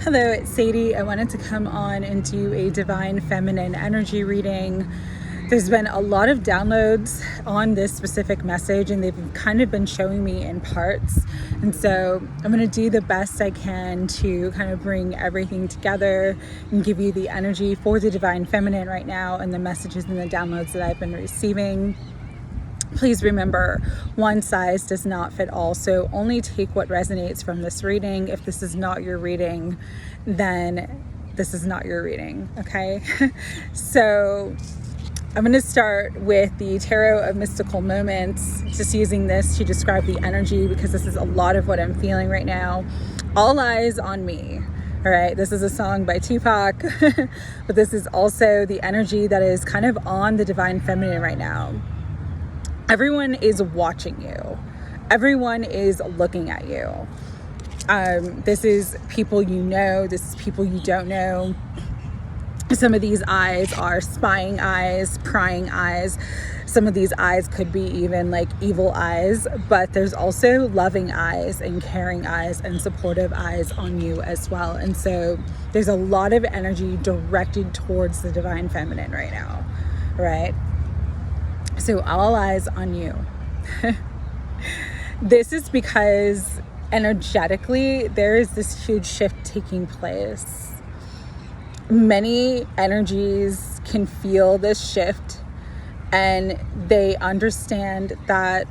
Hello, it's Sadie. I wanted to come on and do a divine feminine energy reading. There's been a lot of downloads on this specific message and they've kind of been showing me in parts. And so I'm going to do the best I can to kind of bring everything together and give you the energy for the divine feminine right now and the messages and the downloads that I've been receiving. Please remember, one size does not fit all, so only take what resonates from this reading. If this is not your reading, then this is not your reading, okay? So I'm going to start with the Tarot of Mystical Moments, just using this to describe the energy because this is a lot of what I'm feeling right now. All eyes on me. All right, this is a song by Tupac, but this is also the energy that is kind of on the divine feminine right now. Everyone is watching you. Everyone is looking at you. This is people you know. This is people you don't know. Some of these eyes are spying eyes, prying eyes. Some of these eyes could be even like evil eyes, but there's also loving eyes and caring eyes and supportive eyes on you as well. And so there's a lot of energy directed towards the divine feminine right now, right? So all eyes on you. This is because energetically there is this huge shift taking place. Many energies can feel this shift and they understand that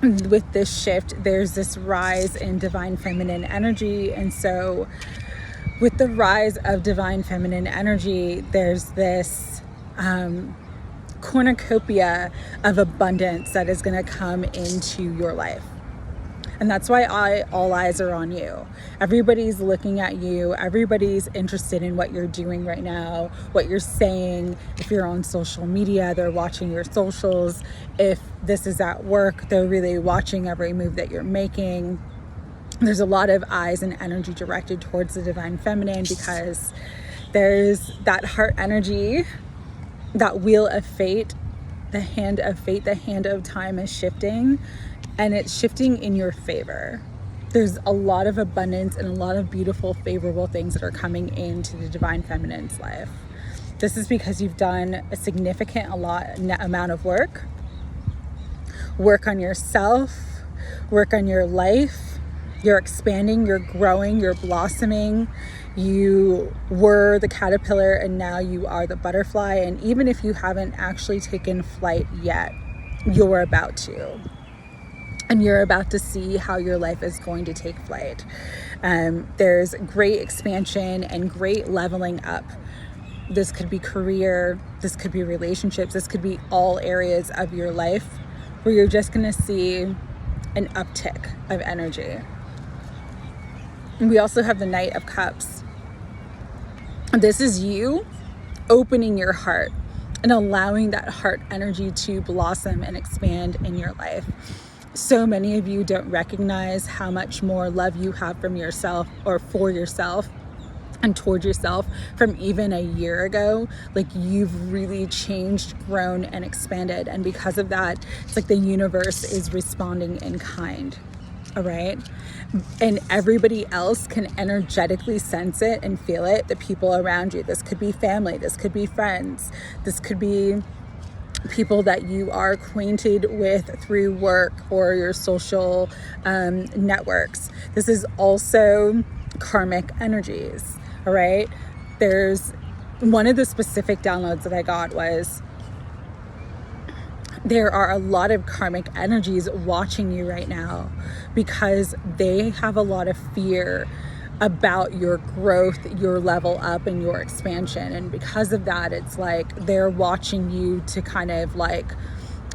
with this shift there's this rise in divine feminine energy. And so with the rise of divine feminine energy, there's this cornucopia of abundance that is going to come into your life. And that's why all eyes are on you. Everybody's looking at you. Everybody's interested in what you're doing right now, what you're saying. If you're on social media, they're watching your socials. If this is at work, they're really watching every move that you're making. There's a lot of eyes and energy directed towards the divine feminine because there's that heart energy. That wheel of fate, the hand of fate, the hand of time is shifting, and it's shifting in your favor. There's a lot of abundance and a lot of beautiful, favorable things that are coming into the divine feminine's life. This is because you've done a significant amount of work on yourself, work on your life. You're expanding, you're growing, you're blossoming. You were the caterpillar and now you are the butterfly. And even if you haven't actually taken flight yet, you're about to. And you're about to see how your life is going to take flight. There's great expansion and great leveling up. This could be career, this could be relationships, this could be all areas of your life where you're just going to see an uptick of energy. And we also have the Knight of Cups. This is you opening your heart and allowing that heart energy to blossom and expand in your life. So many of you don't recognize how much more love you have from yourself or for yourself and towards yourself from even a year ago. Like you've really changed, grown, and expanded. And because of that, it's like the universe is responding in kind. All right. And everybody else can energetically sense it and feel it, the people around you. This could be family, this could be friends, this could be people that you are acquainted with through work or your social networks. This is also karmic energies. All right. There's one of the specific downloads that I got was there are a lot of karmic energies watching you right now because they have a lot of fear about your growth, your level up, and your expansion. And because of that, it's like they're watching you to kind of like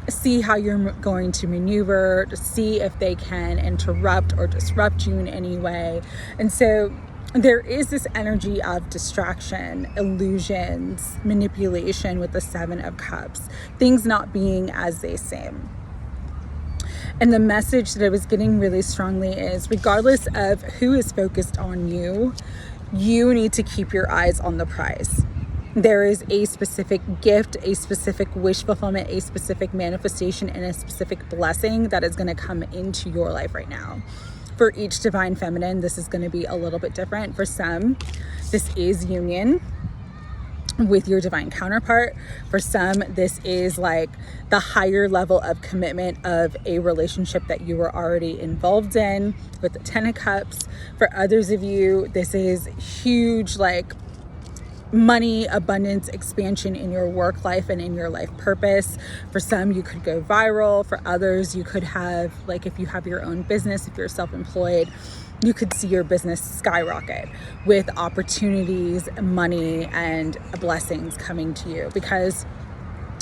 see how you're going to maneuver, to see if they can interrupt or disrupt you in any way. And so there is this energy of distraction, illusions, manipulation with the Seven of Cups, things not being as they seem. And the message that I was getting really strongly is, regardless of who is focused on you, you need to keep your eyes on the prize. There is a specific gift, a specific wish fulfillment, a specific manifestation, and a specific blessing that is going to come into your life right now. For each divine feminine, this is going to be a little bit different. For some, this is union with your divine counterpart. For some, this is like the higher level of commitment of a relationship that you were already involved in with the 10 of Cups. For others of you, this is huge, like money, abundance, expansion in your work life and in your life purpose. For some, you could go viral. For others, you could have, like if you have your own business, if you're self-employed, you could see your business skyrocket with opportunities, money, and blessings coming to you. Because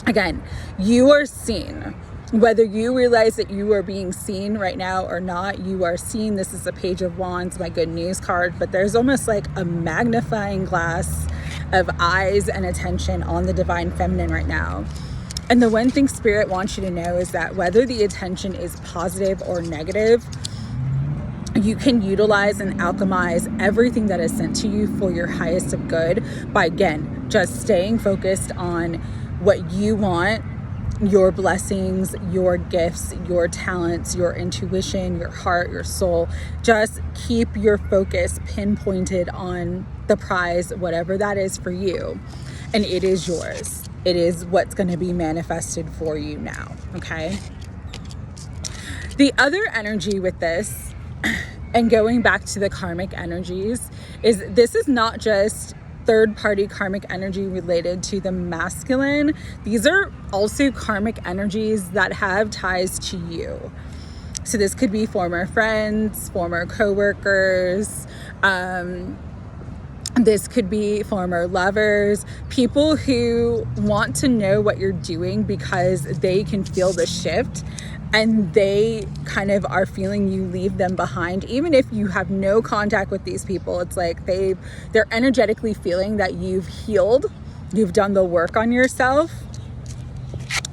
again, you are seen. Whether you realize that you are being seen right now or not, you are seen. This is a Page of Wands, my good news card, but there's almost like a magnifying glass of eyes and attention on the divine feminine right now. And the one thing Spirit wants you to know is that whether the attention is positive or negative, you can utilize and alchemize everything that is sent to you for your highest of good by, again, just staying focused on what you want, your blessings, your gifts, your talents, your intuition, your heart, your soul. Just keep your focus pinpointed on the prize, whatever that is for you. And it is yours. It is what's going to be manifested for you now. Okay. The other energy with this, and going back to the karmic energies, is this is not just third-party karmic energy related to the masculine. These are also karmic energies that have ties to you. So this could be former friends, former coworkers, this could be former lovers, people who want to know what you're doing because they can feel the shift and they kind of are feeling you leave them behind. Even if you have no contact with these people, it's like they're energetically feeling that you've healed, you've done the work on yourself,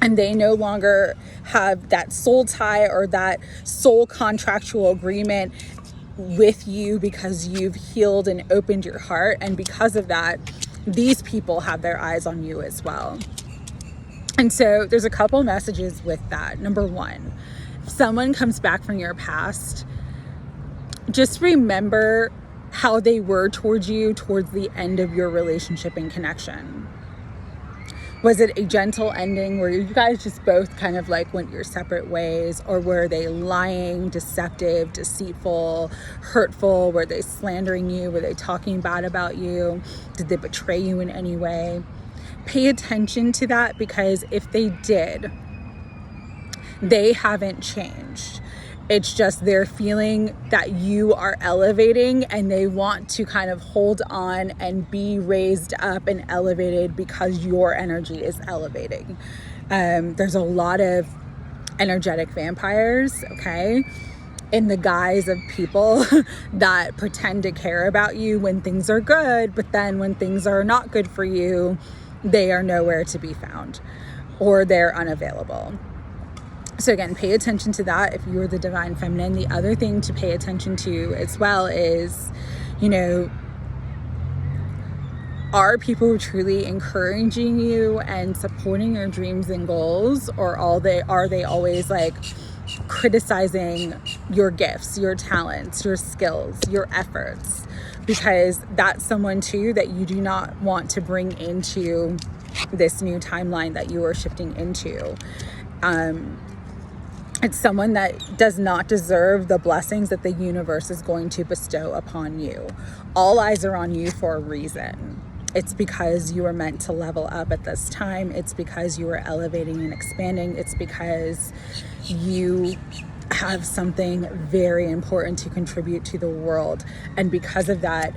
and they no longer have that soul tie or that soul contractual agreement with you because you've healed and opened your heart. And because of that, these people have their eyes on you as well. And so there's a couple messages with that. Number one, if someone comes back from your past, just remember how they were towards you towards the end of your relationship and connection. Was it a gentle ending where you guys just both kind of like went your separate ways? Or were they lying, deceptive, deceitful, hurtful? Were they slandering you? Were they talking bad about you? Did they betray you in any way? Pay attention to that, because if they did, they haven't changed. It's just they're feeling that you are elevating and they want to kind of hold on and be raised up and elevated because your energy is elevating. There's a lot of energetic vampires, okay, in the guise of people that pretend to care about you when things are good, but then when things are not good for you, they are nowhere to be found or they're unavailable. So again, pay attention to that if you're the divine feminine. The other thing to pay attention to as well is, are people truly encouraging you and supporting your dreams and goals, or are they always like criticizing your gifts, your talents, your skills, your efforts? Because that's someone too that you do not want to bring into this new timeline that you are shifting into. It's someone that does not deserve the blessings that the universe is going to bestow upon you. All eyes are on you for a reason. It's because you are meant to level up at this time. It's because you are elevating and expanding. It's because you have something very important to contribute to the world. And because of that,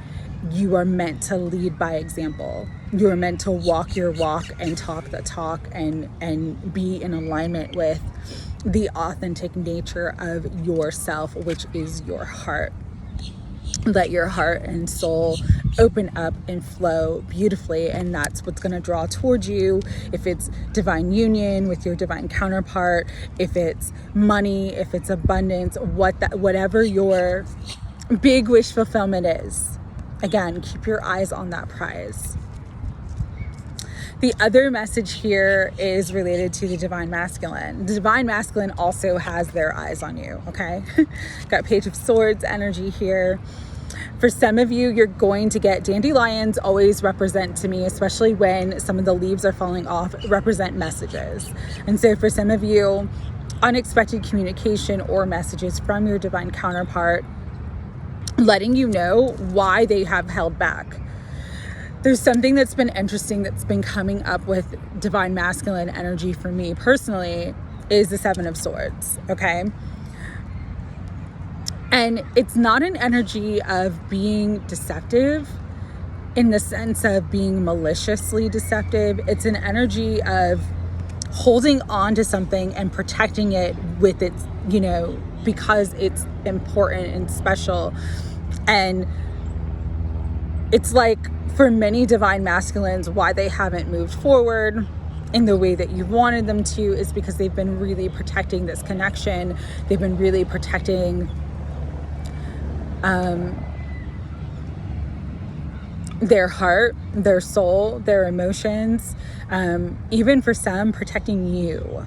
you are meant to lead by example. You are meant to walk your walk and talk the talk and be in alignment with the authentic nature of yourself, which is your heart. Let your heart and soul open up and flow beautifully, and that's what's going to draw towards you. If it's divine union with your divine counterpart, if it's money, if it's abundance, whatever your big wish fulfillment is, again, keep your eyes on that prize. The other message here is related to the divine masculine. The divine masculine also has their eyes on you, okay? Got Page of Swords energy here. For some of you, you're going to get dandelions always represent to me, especially when some of the leaves are falling off, represent messages. And so for some of you, unexpected communication or messages from your divine counterpart, letting you know why they have held back. There's something that's been interesting that's been coming up with divine masculine energy for me personally is the Seven of Swords, okay? And it's not an energy of being deceptive in the sense of being maliciously deceptive. It's an energy of holding on to something and protecting it with its, because it's important and special. And it's like, for many divine masculines, why they haven't moved forward in the way that you wanted them to is because they've been really protecting this connection. They've been really protecting their heart, their soul, their emotions, even for some, protecting you.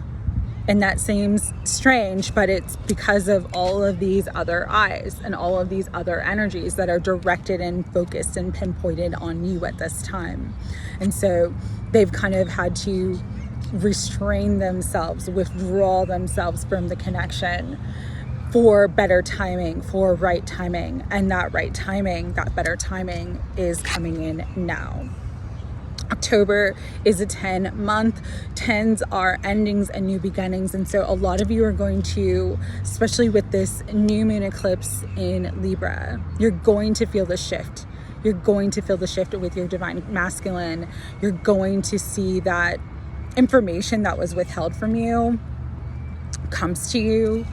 And that seems strange, but it's because of all of these other eyes and all of these other energies that are directed and focused and pinpointed on you at this time. And so they've kind of had to restrain themselves, withdraw themselves from the connection for better timing, for right timing. And that right timing, that better timing is coming in now. October is a 10 month. 10s are endings and new beginnings. And so a lot of you are going to, especially with this new moon eclipse in Libra, you're going to feel the shift. You're going to feel the shift with your divine masculine. You're going to see that information that was withheld from you comes to you.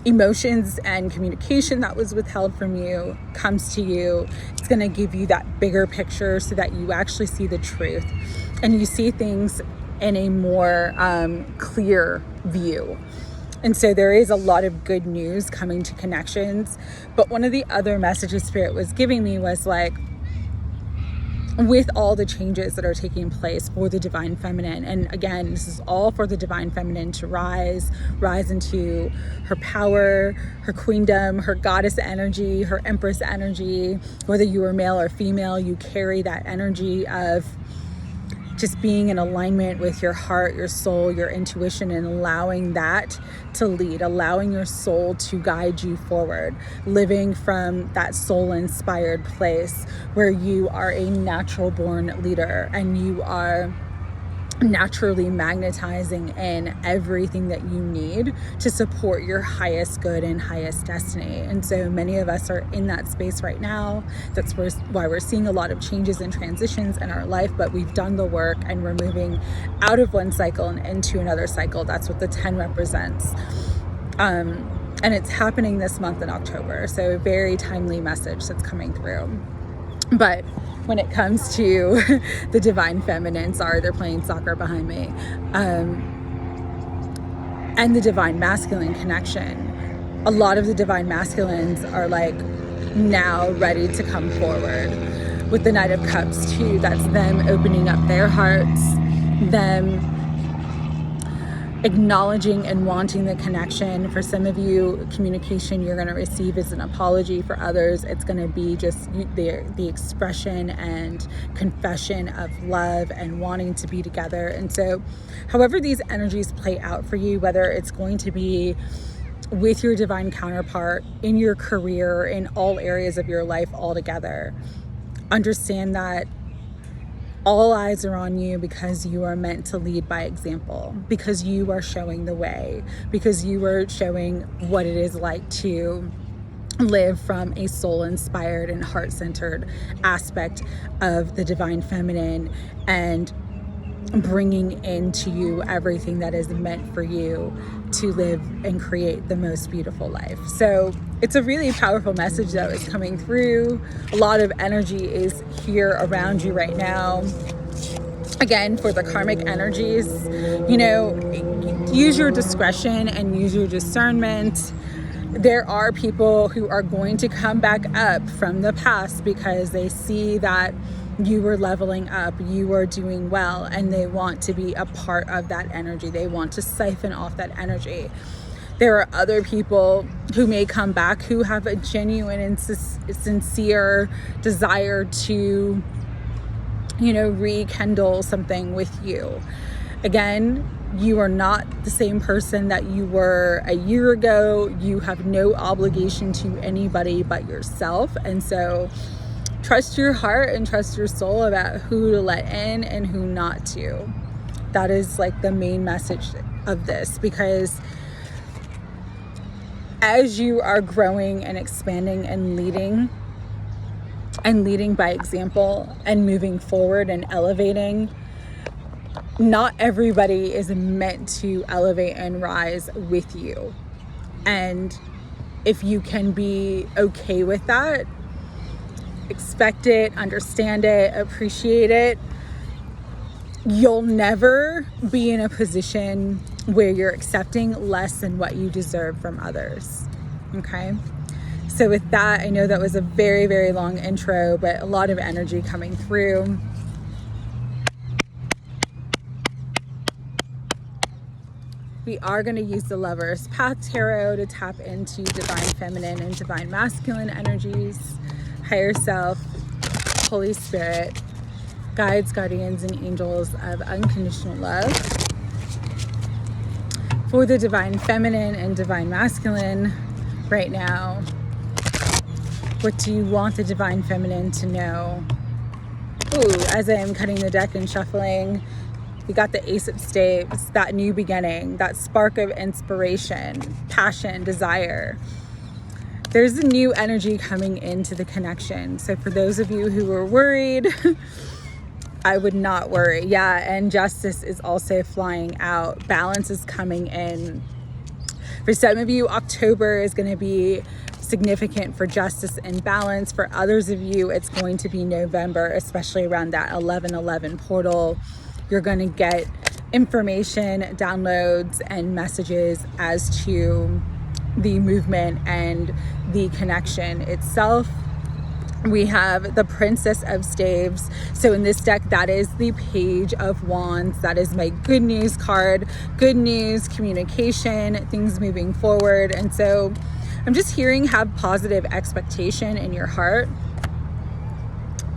Emotions and communication that was withheld from you comes to you. It's going to give you that bigger picture so that you actually see the truth and you see things in a more clear view. And so there is a lot of good news coming to connections. But one of the other messages Spirit was giving me was like, with all the changes that are taking place for the divine feminine, and again, this is all for the divine feminine to rise into her power, her queendom, her goddess energy, her empress energy. Whether you are male or female, you carry that energy of just being in alignment with your heart, your soul, your intuition, and allowing that to lead, allowing your soul to guide you forward, living from that soul-inspired place where you are a natural born leader and you are naturally magnetizing in everything that you need to support your highest good and highest destiny. And so many of us are in that space right now. That's why we're seeing a lot of changes and transitions in our life, but we've done the work and we're moving out of one cycle and into another cycle. That's what the 10 represents. And it's happening this month in October. So a very timely message that's coming through. But when it comes to the divine feminine, sorry, they're playing soccer behind me, and the divine masculine connection, a lot of the divine masculines are like now ready to come forward. With the Knight of Cups too, that's them opening up their hearts, them acknowledging and wanting the connection. For some of you, communication you're going to receive is an apology. For others, it's going to be just the expression and confession of love and wanting to be together. And so however these energies play out for you, whether it's going to be with your divine counterpart, in your career, in all areas of your life altogether, understand that all eyes are on you because you are meant to lead by example, because you are showing the way, because you are showing what it is like to live from a soul-inspired and heart-centered aspect of the divine feminine and bringing into you everything that is meant for you to live and create the most beautiful life. So it's a really powerful message that is coming through. A lot of energy is here around you right now. Again, for the karmic energies, use your discretion and use your discernment. There are people who are going to come back up from the past because they see that you are leveling up, you are doing well, and they want to be a part of that energy. They want to siphon off that energy. There are other people who may come back who have a genuine and sincere desire to, rekindle something with you. Again, you are not the same person that you were a year ago. You have no obligation to anybody but yourself. And so trust your heart and trust your soul about who to let in and who not to. That is like the main message of this, because as you are growing and expanding and leading by example and moving forward and elevating, not everybody is meant to elevate and rise with you. And if you can be okay with that, expect it, understand it, appreciate it, you'll never be in a position where you're accepting less than what you deserve from others. Okay? So with that, I know that was a very, very long intro, but a lot of energy coming through. We are going to use the Lover's Path Tarot to tap into divine feminine and divine masculine energies, higher self, Holy Spirit, guides, guardians, and angels of unconditional love. For the divine feminine and divine masculine right now, what do you want the divine feminine to know? Ooh, as I am cutting the deck and shuffling, we got the Ace of Staves, that new beginning, that spark of inspiration, passion, desire. There's a new energy coming into the connection. So for those of you who are worried, I would not worry. Yeah, and justice is also flying out. Balance is coming in. For some of you, October is going to be significant for justice and balance. For others of you, it's going to be November, especially around that 11/11 portal. You're going to get information, downloads, and messages as to the movement and the connection itself. We have the Princess of Staves. So in this deck, that is the Page of Wands. That is my good news card. Good news, communication, things moving forward. And so I'm just hearing, have positive expectation in your heart.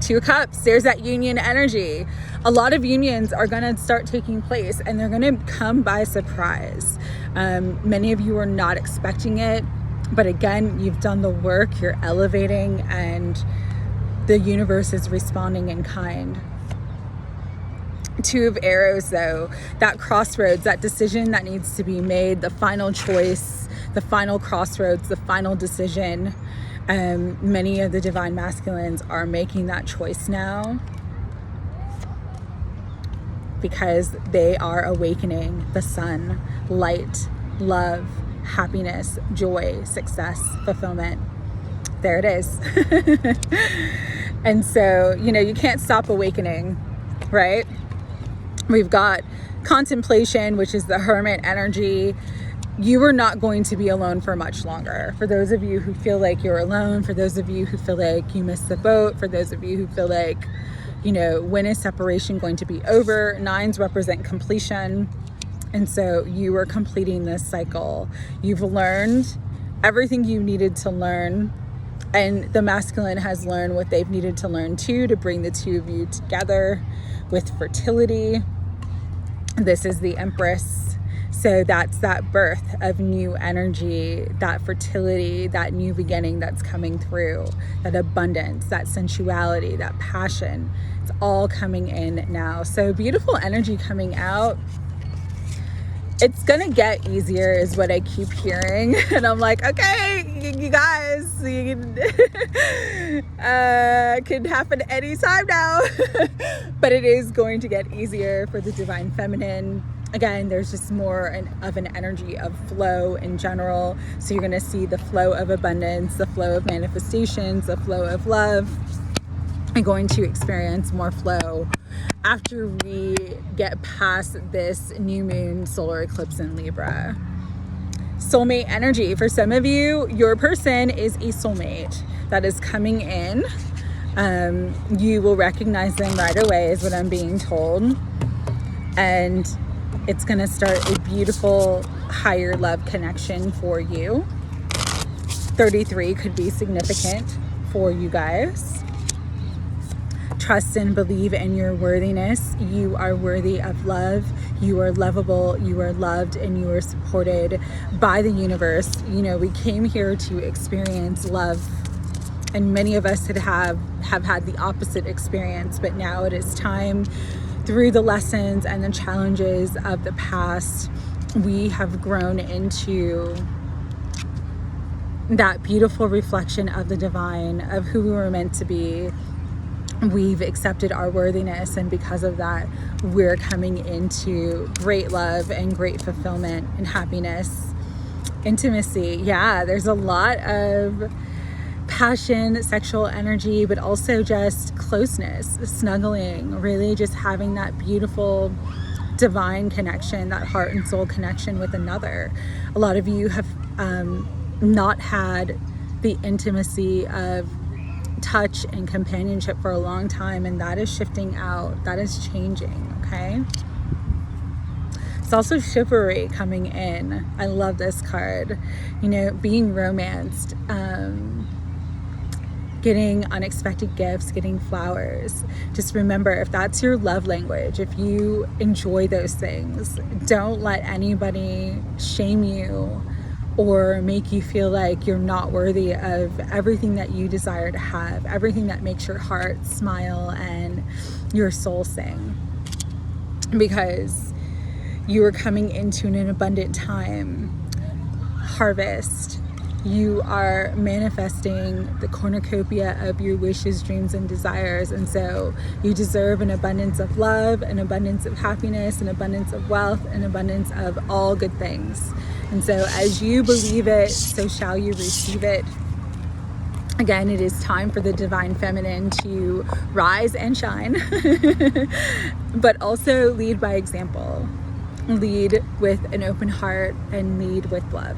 Two of Cups, there's that union energy. A lot of unions are going to start taking place, and they're going to come by surprise. Many of you are not expecting it, but again, you've done the work, you're elevating, and the universe is responding in kind. Two of Arrows, though, that crossroads, that decision that needs to be made, the final choice, the final crossroads, the final decision. Many of the divine masculines are making that choice now because they are awakening the sun, light, love, happiness, joy, success, fulfillment. There it is. And so, you can't stop awakening, right? We've got contemplation, which is the hermit energy. You are not going to be alone for much longer. For those of you who feel like you're alone, for those of you who feel like you missed the boat, for those of you who feel like, when is separation going to be over? Nines represent completion. And so you are completing this cycle. You've learned everything you needed to learn. And the masculine has learned what they've needed to learn too, to bring the two of you together with fertility. This is the Empress. So that's that birth of new energy, that fertility, that new beginning that's coming through, that abundance, that sensuality, that passion. It's all coming in now. So beautiful energy coming out. It's gonna get easier is what I keep hearing. And I'm like, okay, you guys, can happen anytime now. But it is going to get easier for the divine feminine. Again, there's just more of an energy of flow in general. So you're gonna see the flow of abundance, the flow of manifestations, the flow of love. I'm going to experience more flow after we get past this new moon solar eclipse in Libra. Soulmate energy. For some of you, your person is a soulmate that is coming in. You will recognize them right away is what I'm being told. And it's going to start a beautiful higher love connection for you. 33 could be significant for you guys. Trust and believe in your worthiness. You are worthy of love. You are lovable. You are loved, and you are supported by the universe. You know, we came here to experience love, and many of us have had the opposite experience, but now it is time, through the lessons and the challenges of the past, we have grown into that beautiful reflection of the divine, of who we were meant to be. We've accepted our worthiness, and because of that, we're coming into great love and great fulfillment and happiness, intimacy. Yeah, there's a lot of passion, sexual energy, but also just closeness, snuggling, really just having that beautiful divine connection, that heart and soul connection with another. A lot of you have not had the intimacy of touch and companionship for a long time, and that is shifting out. That is changing, okay? It's also chivalry coming in. I love this card. You know, being romanced, getting unexpected gifts, getting flowers. Just remember, if that's your love language, if you enjoy those things, don't let anybody shame you or make you feel like you're not worthy of everything that you desire to have, everything that makes your heart smile and your soul sing. Because you are coming into an abundant time, harvest. You are manifesting the cornucopia of your wishes, dreams, and desires. And so you deserve an abundance of love, an abundance of happiness, an abundance of wealth, an abundance of all good things. And so as you believe it, so shall you receive it. Again, it is time for the divine feminine to rise and shine, but also lead by example. Lead with an open heart and lead with love.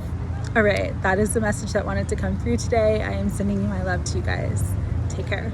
All right, that is the message that wanted to come through today. I am sending you my love to you guys. Take care.